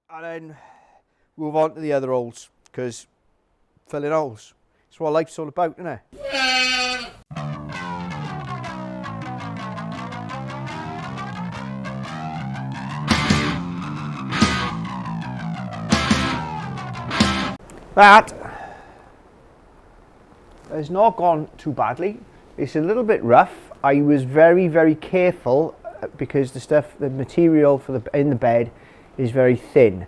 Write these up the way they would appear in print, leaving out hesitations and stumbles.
and then move on to the other holes, because filling holes, it's what life's all about, isn't it? That has not gone too badly. It's a little bit rough. I was very careful because the material in the bed is very thin.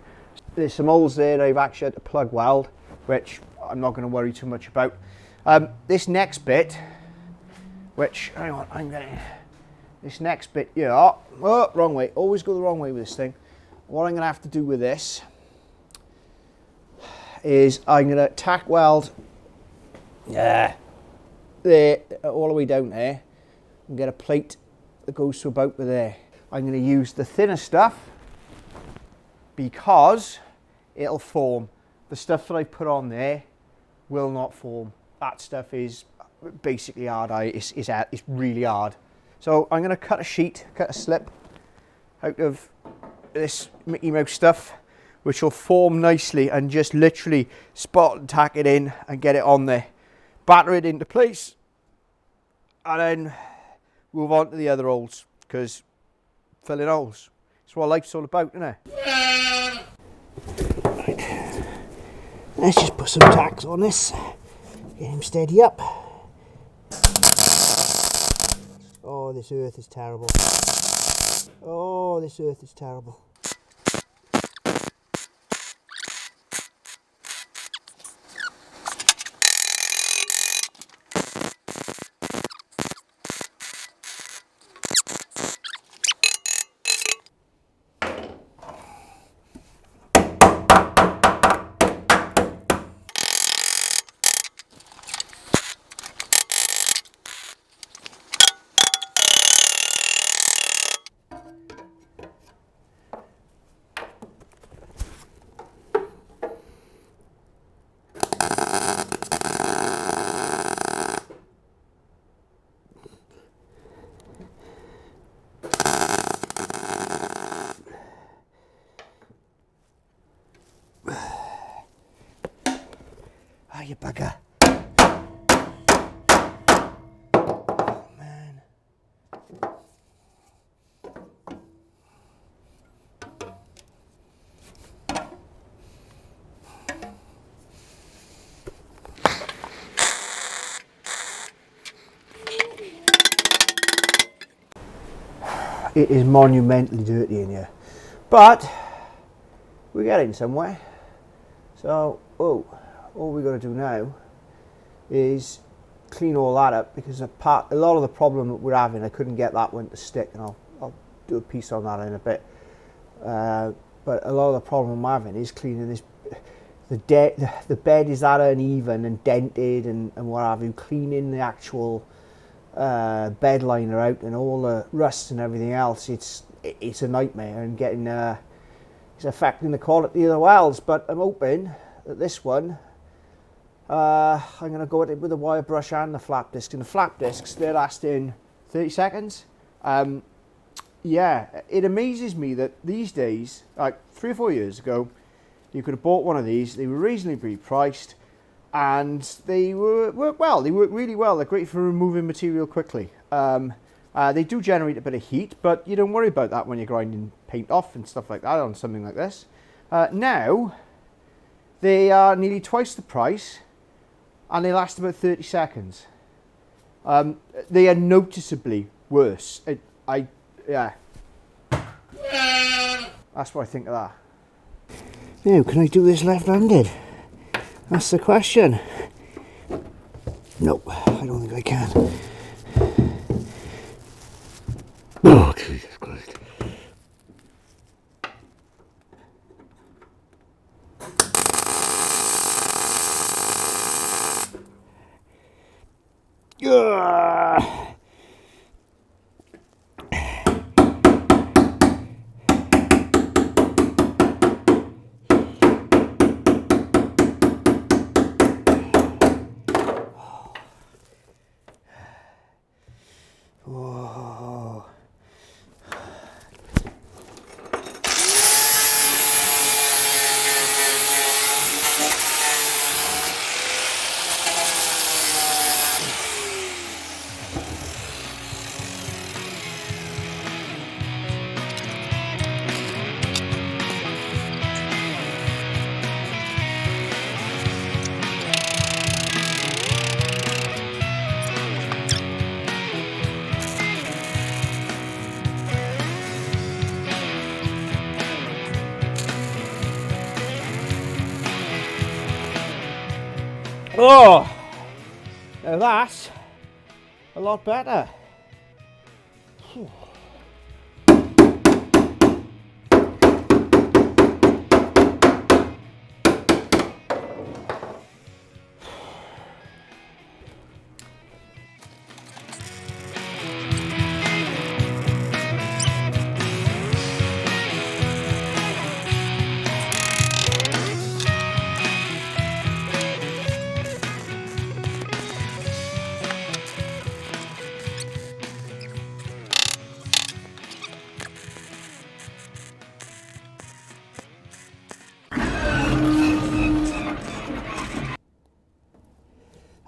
There's some holes there that I've actually had to plug weld, which I'm not going to worry too much about. This next bit, which, hang on, this next bit here, oh, wrong way, always go the wrong way with this thing. What I'm going to have to do with this is I'm going to tack weld there, all the way down there, and get a plate that goes to about there. I'm going to use the thinner stuff because it'll form. The stuff that I put on there will not form. That stuff is basically hard. It's really hard. So I'm going to cut a slip out of this Mickey Mouse stuff, which will form nicely, and just literally spot and tack it in and get it on there. Batter it into place, and then move on to the other holes, because filling holes, it's what life's all about, isn't it? Right. Let's just put some tacks on this, get him steady up. Oh, this earth is terrible. Oh, this earth is terrible. Ah, you bugger. Oh, man. It is monumentally dirty in here, but we're getting somewhere. So, all we got to do now is clean all that up, because a lot of the problem that we're having, I couldn't get that one to stick, and I'll do a piece on that in a bit. But a lot of the problem I'm having is cleaning this. The bed is that uneven and dented and what have you. Cleaning the actual bed liner out and all the rust and everything else. It's a nightmare, and getting it's affecting the quality of the welds. But I'm hoping that this one, I'm going to go at it with the wire brush and the flap disc. And the flap discs, they're lasting 30 seconds. Yeah, it amazes me that these days, like 3 or 4 years ago, you could have bought one of these. They were reasonably priced, and they work well. They work really well. They're great for removing material quickly. They do generate a bit of heat, but you don't worry about that when you're grinding paint off and stuff like that on something like this. Now, they are nearly twice the price, and they last about 30 seconds. They are noticeably worse. Yeah. That's what I think of that. Now, can I do this left-handed? That's the question. Nope, I don't think I can. Oh, Jesus Christ. Oh. Oh, now that's a lot better.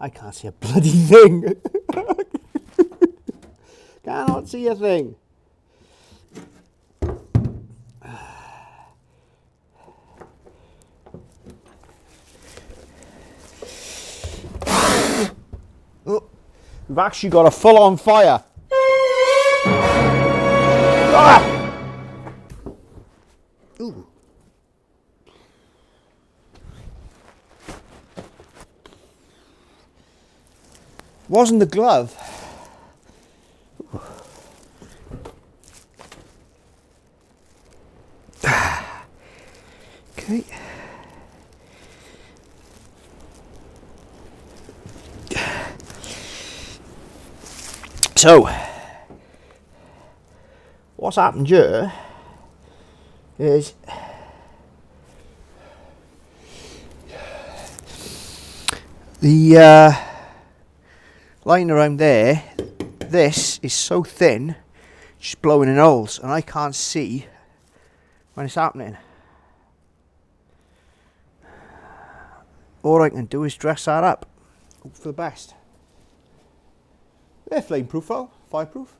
I can't see a bloody thing. Cannot see a thing. Oh, we've actually got a full-on fire. Ah! Ooh. Wasn't the glove. Okay. So, what's happened here is the line around there, this is so thin, just blowing in holes, and I can't see when it's happening. All I can do is dress that up. Hope for the best. They're flame proof though, fireproof.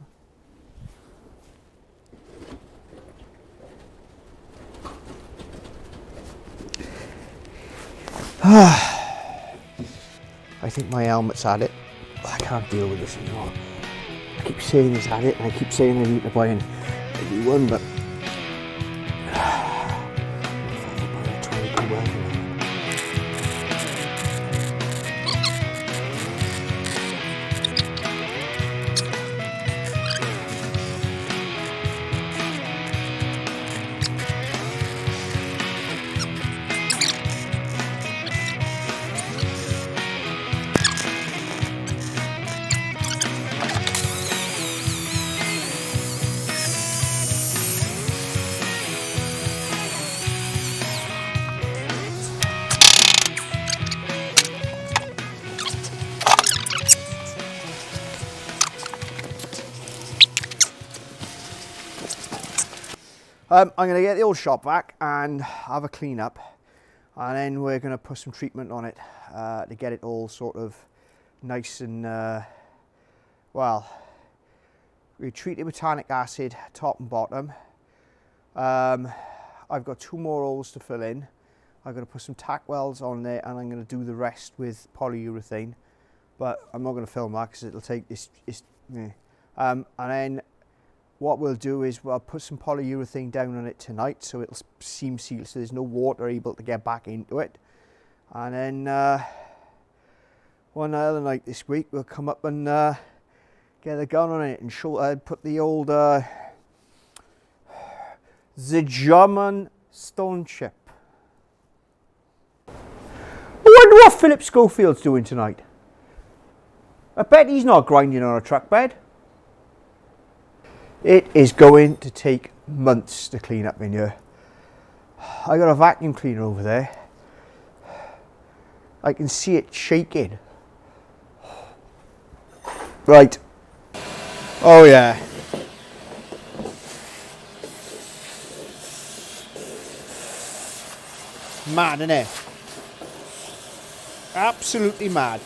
I think my helmet's had it. I can't deal with this anymore. I keep saying he's had it, and I keep saying I need to buy a new one, but I'm going to get the old shop vac and have a clean up, and then we're going to put some treatment on it to get it all sort of nice and, well, we treat it with tannic acid top and bottom. I've got 2 more holes to fill in. I'm going to put some tack welds on there, and I'm going to do the rest with polyurethane, but I'm not going to film that because it'll take, and then what we'll do is we'll put some polyurethane down on it tonight so it'll seam seal, so there's no water able to get back into it. And then one other night this week we'll come up and get a gun on it and show, put the old the German stone chip. I wonder what Philip Schofield's doing tonight. I bet he's not grinding on a truck bed. It is going to take months to clean up in here. I got a vacuum cleaner over there. I can see it shaking. Right. Oh yeah. Mad, isn't it? Absolutely mad.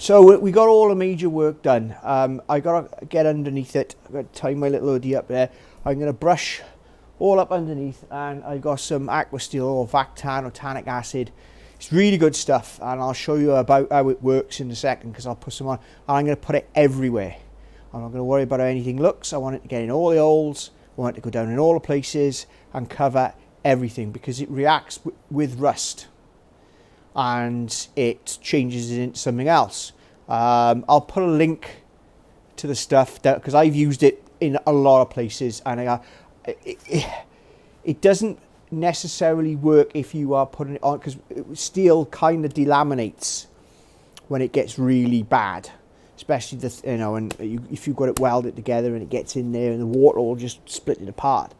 So we got all the major work done. I got to get underneath it. I've got to tie my little hoodie up there. I'm going to brush all up underneath, and I got some aqua steel or Vactan or tannic acid. It's really good stuff, and I'll show you about how it works in a second, because I'll put some on, and I'm going to put it everywhere. I'm not going to worry about how anything looks. I want it to get in all the holes. I want it to go down in all the places and cover everything, because it reacts with rust and it changes it into something else. I'll put a link to the stuff because I've used it in a lot of places, and it doesn't necessarily work if you are putting it on, because steel kind of delaminates when it gets really bad, especially if you've got it welded together and it gets in there and the water will just split it apart.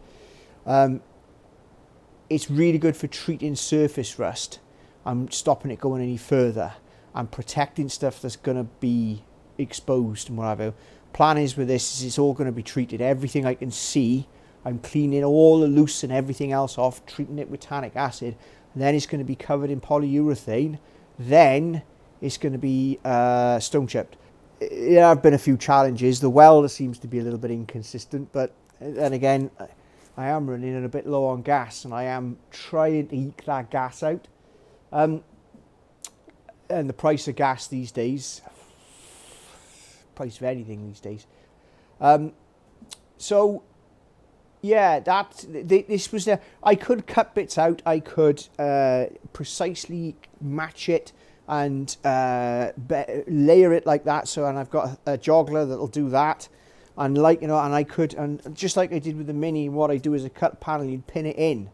It's really good for treating surface rust. I'm stopping it going any further. I'm protecting stuff that's going to be exposed and whatever. Plan is with this is it's all going to be treated. Everything I can see, I'm cleaning all the loose and everything else off, treating it with tannic acid, and then it's going to be covered in polyurethane. Then it's going to be stone chipped. There have been a few challenges. The welder seems to be a little bit inconsistent, but then again, I am running a bit low on gas, and I am trying to eke that gas out. And the price of gas these days, price of anything these days. So yeah, this was there. I could cut bits out. I could precisely match it and layer it like that. So, and I've got a joggler that'll do that. And and I could, and just like I did with the Mini, what I do is I cut the panel and pin it in.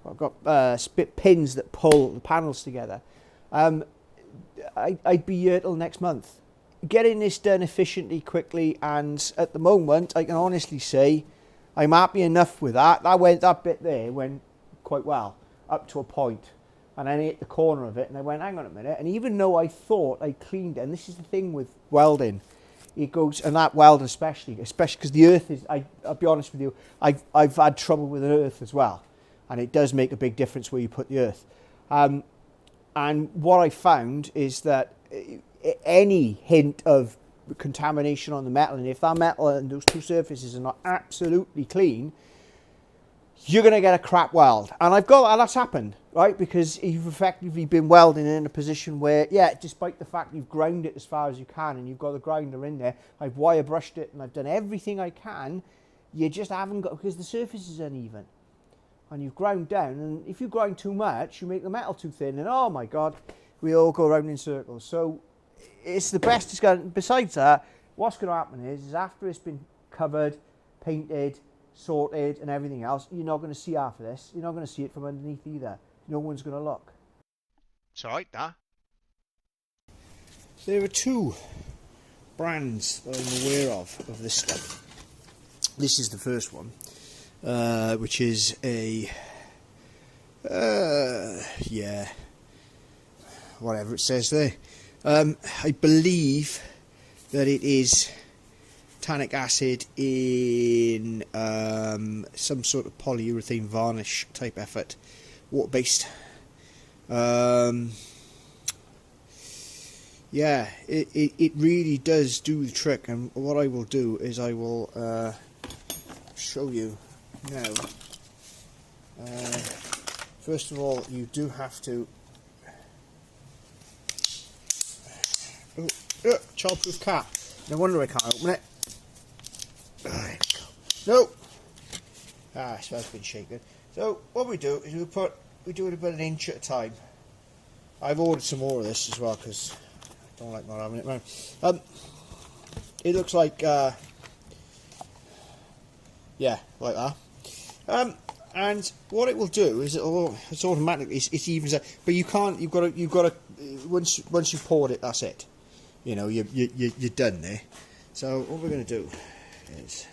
I've got spit pins that pull the panels together. I'd be here till next month. Getting this done efficiently, quickly, and at the moment, I can honestly say I'm happy enough with that. That bit there went quite well, up to a point. And then I hit the corner of it, and I went, hang on a minute. And even though I thought I cleaned it, and this is the thing with welding, it goes, and that weld especially because the earth is, I'll be honest with you, I've had trouble with the earth as well. And it does make a big difference where you put the earth. And what I found is that any hint of contamination on the metal, and if that metal and those two surfaces are not absolutely clean, you're going to get a crap weld. And that's happened, right? Because you've effectively been welding in a position where, yeah, despite the fact you've ground it as far as you can and you've got the grinder in there, I've wire brushed it and I've done everything I can, you just haven't got, because the surface is uneven. And you've ground down, and if you grind too much, you make the metal too thin, and oh my God, we all go around in circles. So it's the best it's going. Besides that, what's going to happen is after it's been covered, painted, sorted, and everything else, you're not going to see half of this. You're not going to see it from underneath either. No one's going to look. It's alright, that. There are two brands that I'm aware of this stuff. This is the first one. Which is a whatever it says there. I believe that it is tannic acid in some sort of polyurethane varnish type effort, water based. Yeah, it really does do the trick, and what I will do is I will show you now. First of all, you do have to childproof cap. No wonder I can't open it. No. So that's been shaken. So what we do is we do it about an inch at a time. I've ordered some more of this as well because I don't like not having it around. It looks like yeah, like that. And what it will do is it's automatically it evens out, but you can't. You've got to once you've poured it, that's it. You know, you're done there. So what we're going to do is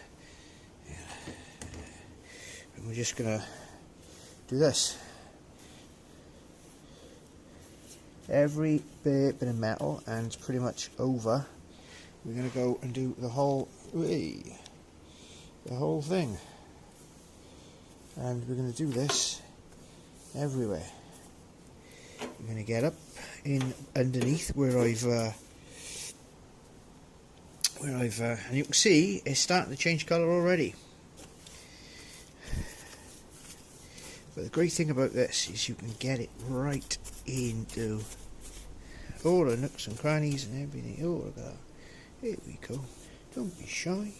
we're just going to do this. Every bit of metal, and it's pretty much over. We're going to go and do the whole thing. And we're going to do this everywhere. We're going to get up in underneath where I've where I've and you can see it's starting to change colour already. But the great thing about this is you can get it right into all the nooks and crannies and everything. Oh, look at that. Here we go. Don't be shy.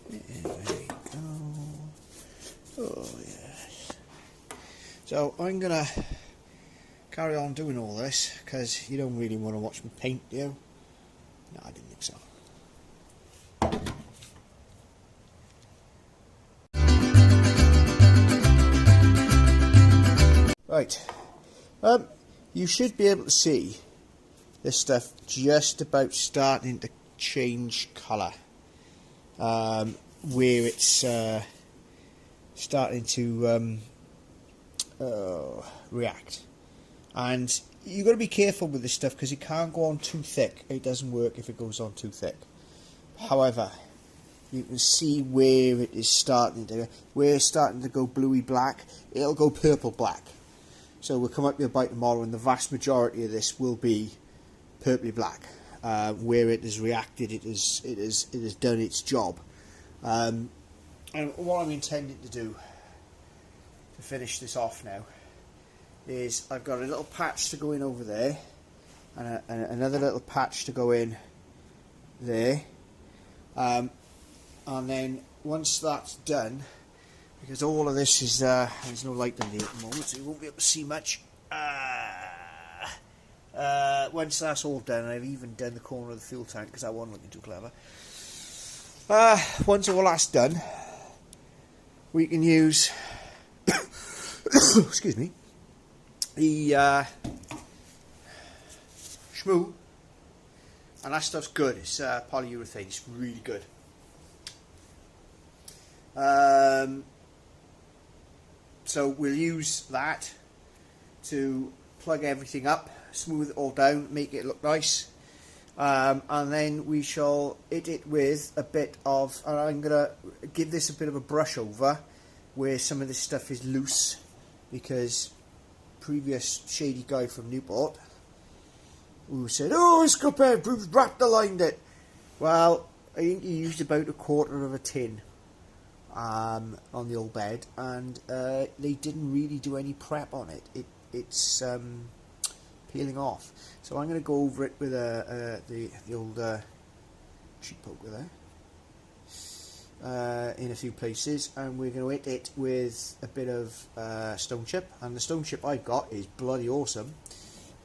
There we go. Oh, yes. So I'm going to carry on doing all this because you don't really want to watch me paint, do you? No, I didn't think so. Right, you should be able to see this stuff just about starting to change colour, where it's starting to react. And you've got to be careful with this stuff because it can't go on too thick. It doesn't work if it goes on too thick. However, you can see where it is starting to, go bluey black. It'll go purple black. So we'll come up with a bite tomorrow, and the vast majority of this will be purpley black. Where it has reacted, it has done its job. And what I'm intending to do to finish this off now is I've got a little patch to go in over there, and another little patch to go in there. And then once that's done, because all of this is, there's no light in here at the moment, so you won't be able to see much. Once that's all done, I've even done the corner of the fuel tank because I wasn't looking too clever. Once all that's done, we can use, excuse me, the schmoo, and that stuff's good. It's polyurethane. It's really good. So we'll use that to plug everything up, smooth it all down, make it look nice, and then we shall hit it with a bit of, and I'm going to give this a bit of a brush over where some of this stuff is loose, because previous shady guy from Newport who said, oh, it's got Bruce wrapped aligned it. Well, I think he used about a quarter of a tin on the old bed, and they didn't really do any prep on it. It's peeling off. So I'm going to go over it with the old sheet poker there in a few places, and we're going to hit it with a bit of stone chip, and the stone chip I've got is bloody awesome.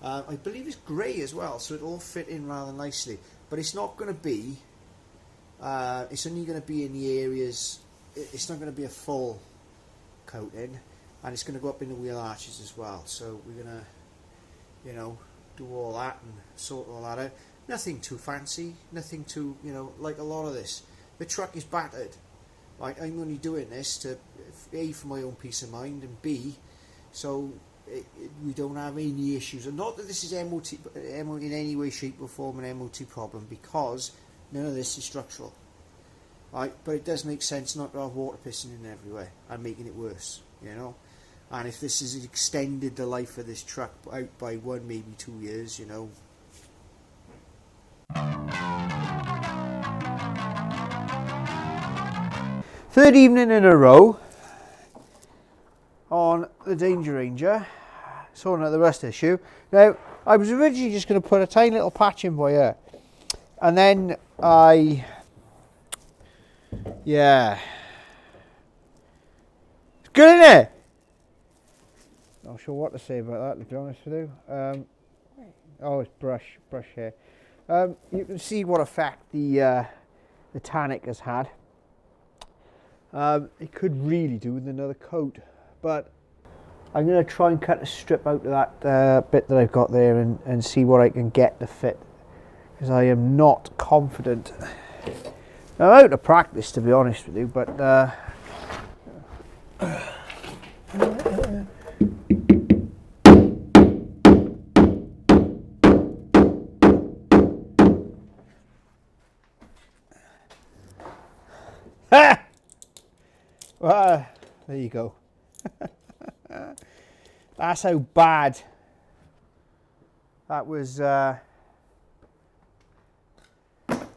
I believe it's grey as well, so it'll all fit in rather nicely, but it's not going to be it's only going to be in the areas. It's not going to be a full coating, and it's going to go up in the wheel arches as well. So we're going to, you know, do all that and sort all that out. Nothing too fancy, nothing too, you know, like a lot of this. The truck is battered. Like, I'm only doing this to, A, for my own peace of mind, and B, so we don't have any issues. And not that this is MOT in any way, shape or form an MOT problem, because none of this is structural. Right, but it does make sense not to have water pissing in everywhere and making it worse, you know. And if this has extended the life of this truck out by 1, maybe 2 years, you know. Third evening in a row on the Danger Ranger, sorting out the rust issue. Now, I was originally just going to put a tiny little patch in by here, and then yeah, it's good, isn't it? Not sure what to say about that, to be honest with you. Oh, it's brush here. You can see what effect the tannic has had. It could really do with another coat, but I'm going to try and cut a strip out of that bit that I've got there and see what I can get to fit, because I am not confident. I'm out of practice, to be honest with you, but well, there you go. That's how bad that was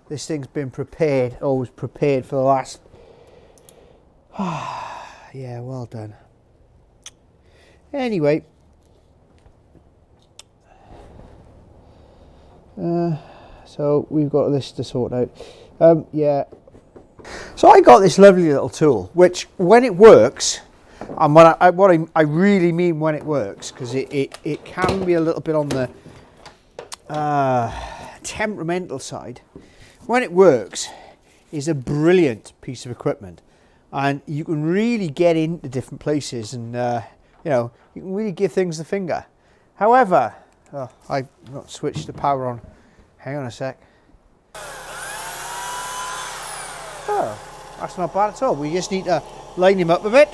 this thing's been prepared, or was prepared for the last... yeah, well done. Anyway, so we've got this to sort out. Yeah, so I got this lovely little tool, which when it works, and what I really mean when it works, because it can be a little bit on the temperamental side. When it works, is a brilliant piece of equipment, and you can really get into different places, and you know, you can really give things the finger. However, I've not switched the power on. Hang on a sec. Oh, that's not bad at all. We just need to line him up a bit.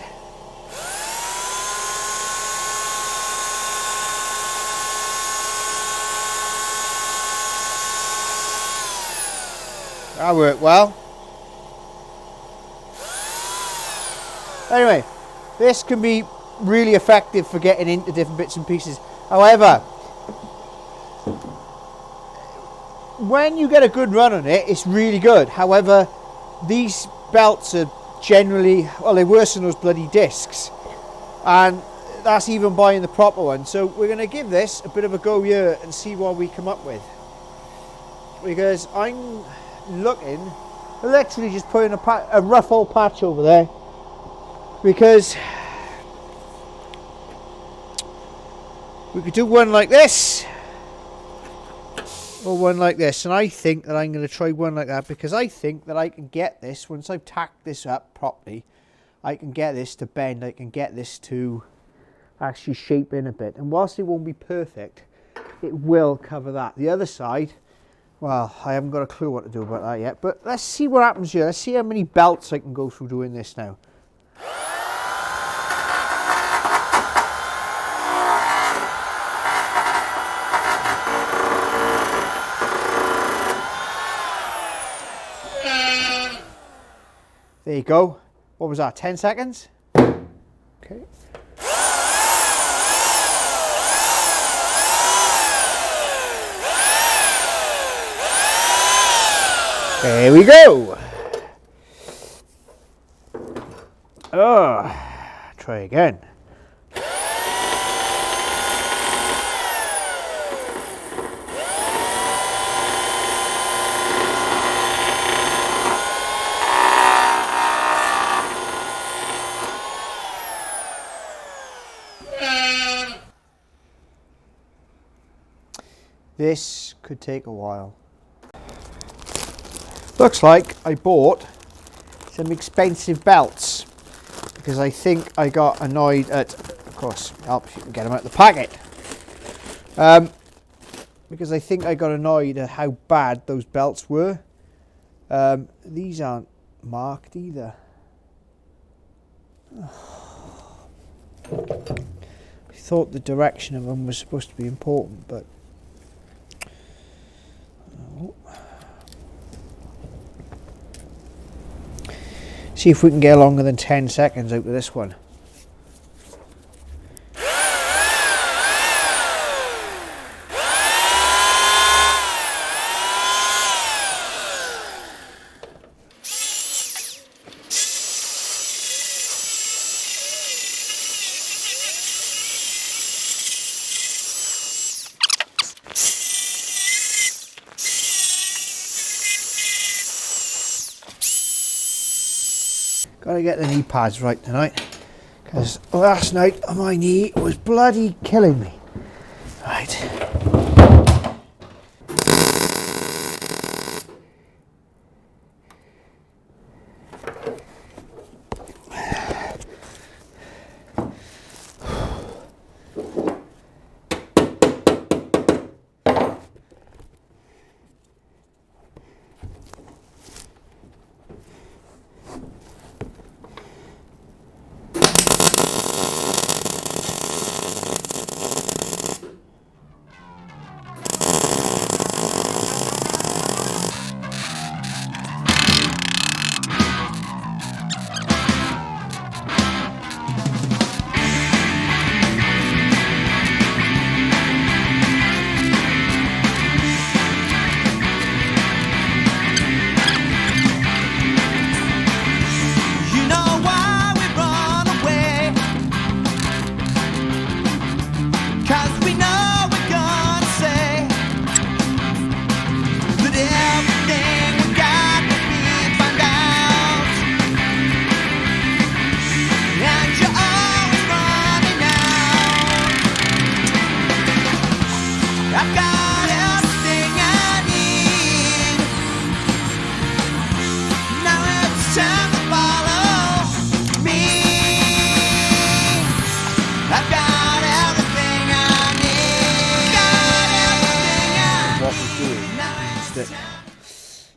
That worked well. Anyway, this can be really effective for getting into different bits and pieces. However, when you get a good run on it, it's really good. However, these belts are generally, well, they're worse than those bloody discs, and that's even buying the proper one. So we're going to give this a bit of a go here and see what we come up with, because I'm looking, literally just putting a rough old patch over there, because we could do one like this or one like this, and I think that I'm going to try one like that, because I think that I can get this, once I've tacked this up properly, I can get this to bend, I can get this to actually shape in a bit, and whilst it won't be perfect, it will cover that. The other side, well, I haven't got a clue what to do about that yet, but let's see what happens here. Let's see how many belts I can go through doing this now. There you go. What was that, 10 seconds? Okay. There we go. Oh, try again. This could take a while. Looks like I bought some expensive belts, because I think I got annoyed at, of course, helps you can get them out of the packet, because I think I got annoyed at how bad those belts were. These aren't marked either. I thought the direction of them was supposed to be important, but see if we can get longer than 10 seconds out of this one. Gotta get the knee pads right tonight, because last night my knee was bloody killing me. Right.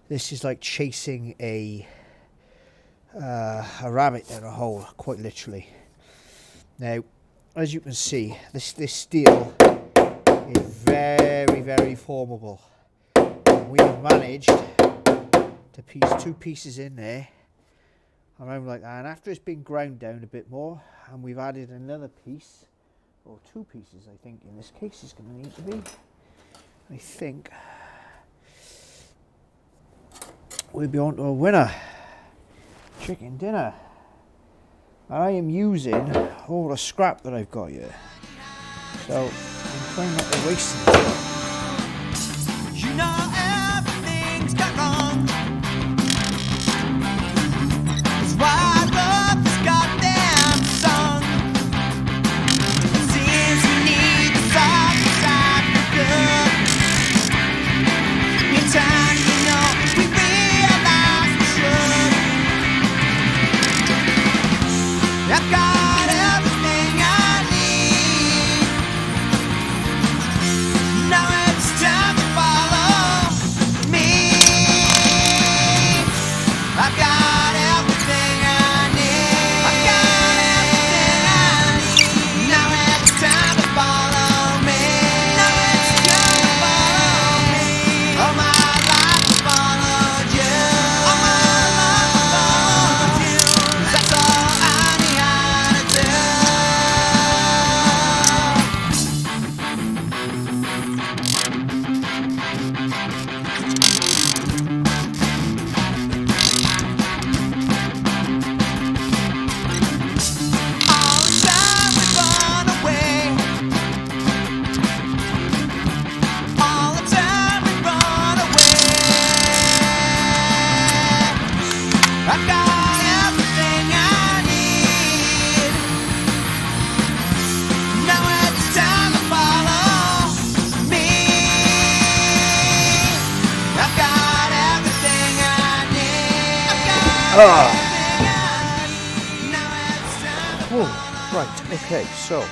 This is like chasing a rabbit down a hole, quite literally. Now, as you can see, this steel is very, very formable. We have managed to piece 2 pieces in there around like that, and after it's been ground down a bit more, and we've added another piece, or 2 pieces I think in this case is going to need to be, I think we'll be on to a winner. Chicken dinner. And I am using all the scrap that I've got here, so I'm trying not to waste it. You know everything's gone wrong. That's why I love this goddamn song. It seems we need the soft side for good. In time, you know, we realize we should. I've got everything I need. Now it's time to follow me. I've got everything I need. I've got everything I need. Now it's time to follow me. Now it's time to follow me. All my life I followed you. All my life I followed you. 'Cause that's all I knew how to do. All the time we run away. All the time we run away. I've got everything I need. Now it's time to follow me. I've got everything I need. I've got everything I need. Now it's time to Oh, right, okay, so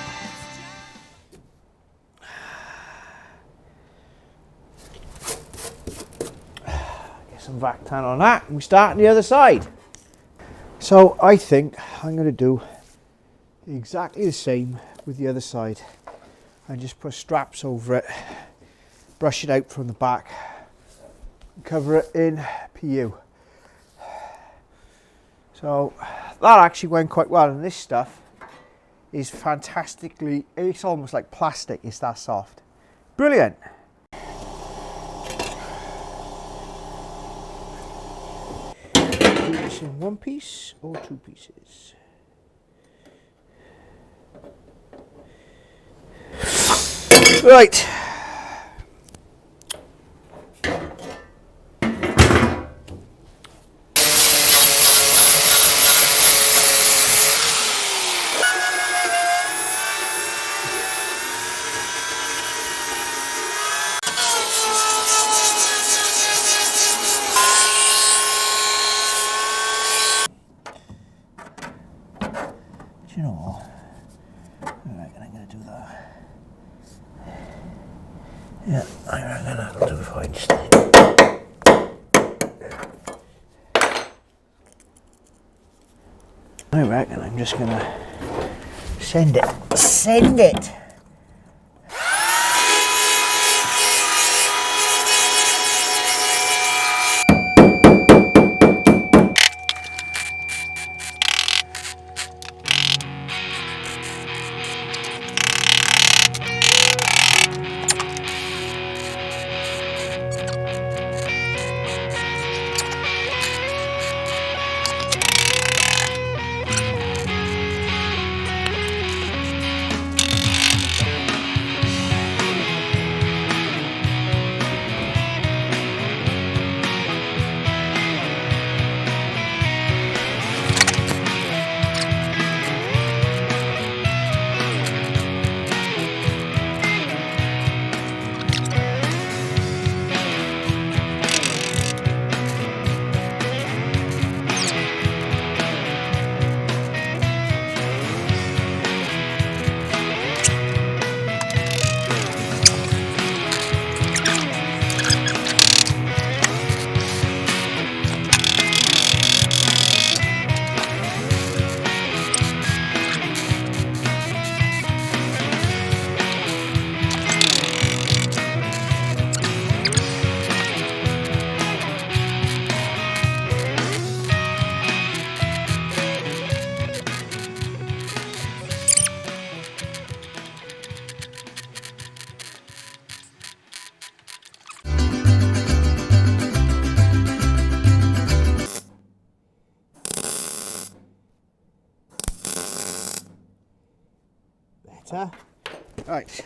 get some Vactan on that, and we start on the other side. So I think I'm going to do exactly the same with the other side, and just put straps over it, brush it out from the back, and cover it in PU. So that actually went quite well, and this stuff is fantastically, it's almost like plastic, it's that soft. Brilliant. Do this in 1 piece or 2 pieces. Right. Do you know what? I reckon I'm going to do that. Yeah, I reckon that'll do fine. I reckon I'm just going to send it. Send it! better. Right.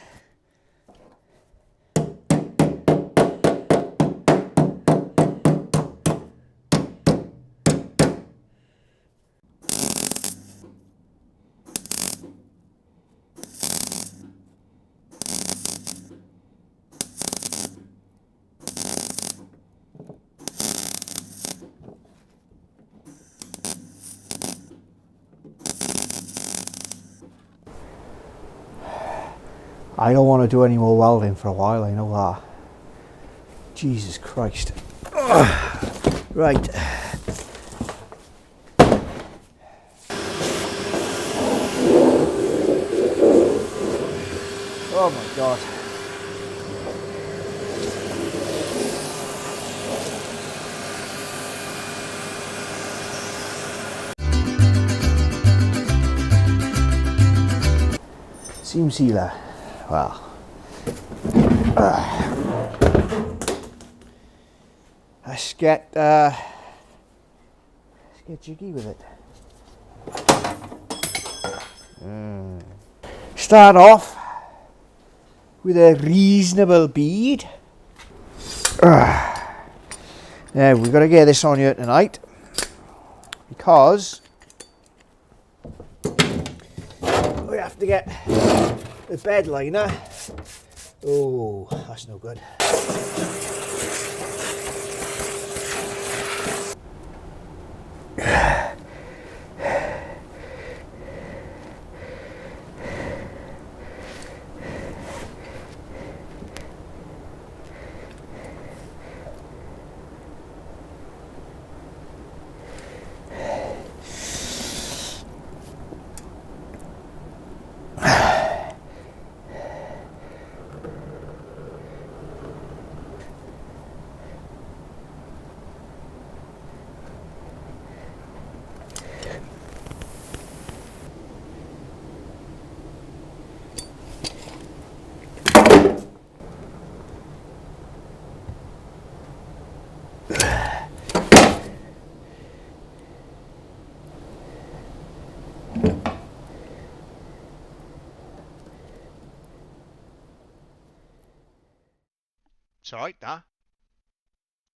I don't want to do any more welding for a while, I know that. Jesus Christ. Ugh. Right. Oh my God. Seam sealer. Well. Let's get jiggy with it. Start off with a reasonable bead. Now we've got to get this on here tonight because we have to get the bed liner. Oh, that's no good. It's alright, that.